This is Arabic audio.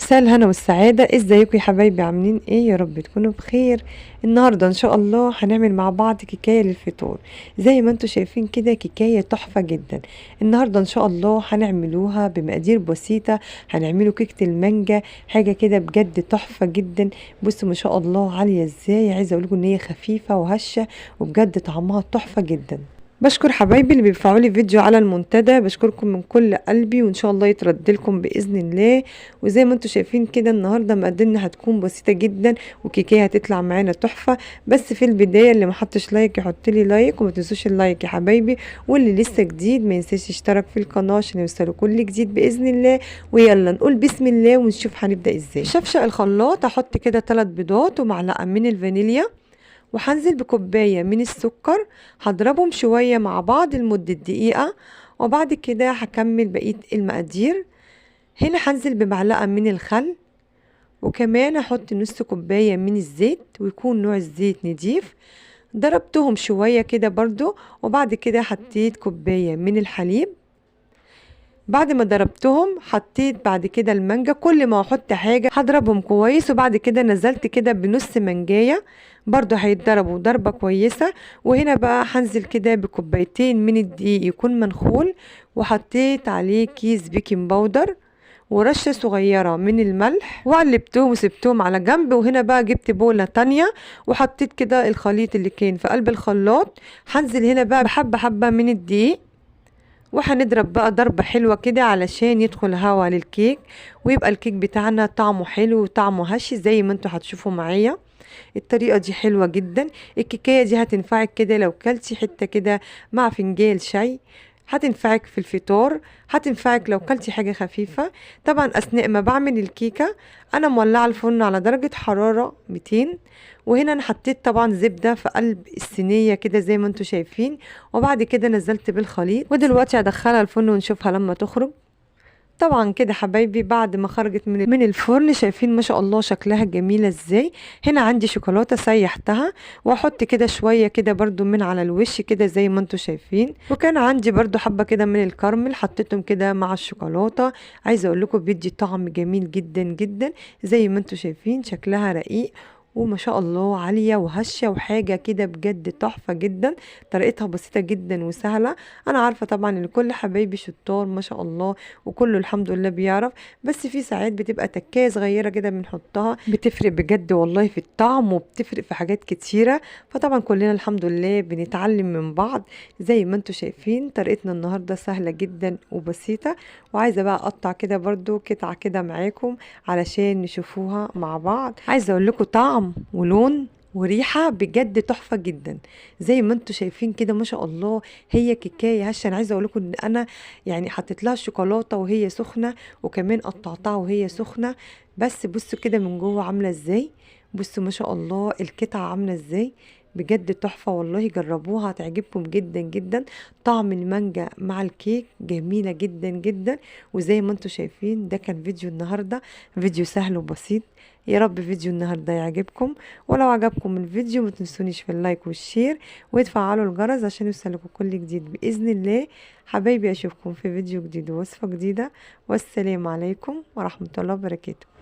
مساء الهنا والسعادة، ازيكم يا حبايبي؟ عاملين ايه؟ يا رب تكونوا بخير. النهاردة ان شاء الله هنعمل مع بعض كيكاية للفطور. زي ما انتوا شايفين كده كيكاية تحفة جدا. النهاردة ان شاء الله هنعملوها بمقادير بسيطة. هنعملوا كيكة المانجا، حاجة كده بجد تحفة جدا. بصوا ما شاء الله عالية ازاي، عايزة اقولكم ان هي خفيفة وهشة وبجد طعمها تحفة جدا. بشكر حبايبي اللي بيرفعوا لي فيديو على المنتدى، بشكركم من كل قلبي وان شاء الله يترد لكم باذن الله. وزي ما انتم شايفين كده النهارده مقاديرنا هتكون بسيطه جدا وكيكيه هتطلع معانا تحفه. بس في البدايه اللي ما حطش لايك يحط لي لايك، وما تنسوش اللايك يا حبايبي. واللي لسه جديد ما ينساش يشترك في القناه عشان يوصلوا كل جديد باذن الله. ويلا نقول بسم الله ونشوف هنبدا ازاي. شفشق الخلاط هحط كده 3 بيضات ومعلقه من الفانيليا، وهنزل بكوباية من السكر. هضربهم شوية مع بعض لمدة دقيقة، وبعد كده هكمل بقية المقادير. هنا هنزل بمعلقة من الخل، وكمان هحط نص كوباية من الزيت ويكون نوع الزيت نضيف. ضربتهم شوية كده برضو، وبعد كده حطيت كوباية من الحليب. بعد ما ضربتهم حطيت بعد كده المانجا. كل ما احط حاجة هضربهم كويس، وبعد كده نزلت كده بنص منجاية برضو هيتضربوا ضربة كويسة. وهنا بقى هنزل كده بكوبايتين من الدقيق يكون منخول، وحطيت عليه كيس بيكنج باودر ورشة صغيرة من الملح، وقلبتهم وسبتهم على جنب. وهنا بقى جبت بولة تانية وحطيت كده الخليط اللي كان في قلب الخلاط. هنزل هنا بقى بحبة حبة من الدقيق، وهنضرب بقى ضربة حلوة كده علشان يدخل هوا للكيك، ويبقى الكيك بتاعنا طعمه حلو وطعمه هش زي ما انتوا هتشوفوا معايا. الطريقة دي حلوة جدا. الكيكاية دي هتنفعك كده لو كلتي حتة كده مع فنجان شاي، هتنفعك في الفطار، هتنفعك لو كلتي حاجة خفيفة. طبعا أثناء ما بعمل الكيكة أنا مولعة الفرن على درجة حرارة 200. وهنا أنا حطيت طبعا زبدة في قلب الصينية كده زي ما انتوا شايفين، وبعد كده نزلت بالخليط. ودلوقتي هدخلها الفرن ونشوفها لما تخرج. طبعا كده حبايبي بعد ما خرجت من الفرن شايفين ما شاء الله شكلها جميلة ازاي. هنا عندي شوكولاتة سيحتها، واحط كده شوية كده برضو من على الوش كده زي ما انتوا شايفين. وكان عندي برضو حبة كده من الكراميل حطيتهم كده مع الشوكولاتة. عايزة اقول لكم بيدي طعم جميل جدا جدا. زي ما انتوا شايفين شكلها رقيق وما شاء الله عالية وهشة وحاجة كده بجد تحفة جدا. طريقتها بسيطة جدا وسهلة. انا عارفة طبعا ان كل حبايبي شطار ما شاء الله، وكله الحمد لله بيعرف. بس في ساعات بتبقى تكاية صغيرة كده بنحطها بتفرق بجد والله في الطعم، وبتفرق في حاجات كتيرة. فطبعا كلنا الحمد لله بنتعلم من بعض. زي ما انتوا شايفين طريقتنا النهاردة سهلة جدا وبسيطة. وعايزة بقى اقطع كده برضو قطعة كده معاكم علشان نشوفوها مع بعض. عايزة اقول لكم طعم ولون وريحة بجد تحفة جدا. زي ما انتوا شايفين كده ما شاء الله هي كيكاية هشة. انا عايزة اقول لكم ان انا يعني حطيت لها الشوكولاتة وهي سخنة، وكمان قطعتها وهي سخنة. بس بصوا كده من جوه عاملة ازاي. بصوا ما شاء الله القطعة عاملة ازاي، بجد تحفة والله. جربوها هتعجبكم جدا جدا. طعم المانجا مع الكيك جميلة جدا جدا. وزي ما انتوا شايفين ده كان فيديو النهاردة، فيديو سهل وبسيط. يا رب فيديو النهاردة يعجبكم. ولو عجبكم الفيديو ما تنسونيش في اللايك والشير وتفعلوا الجرس عشان يوصلكم كل جديد بإذن الله. حبايبي اشوفكم في فيديو جديد ووصفة جديدة، والسلام عليكم ورحمة الله وبركاته.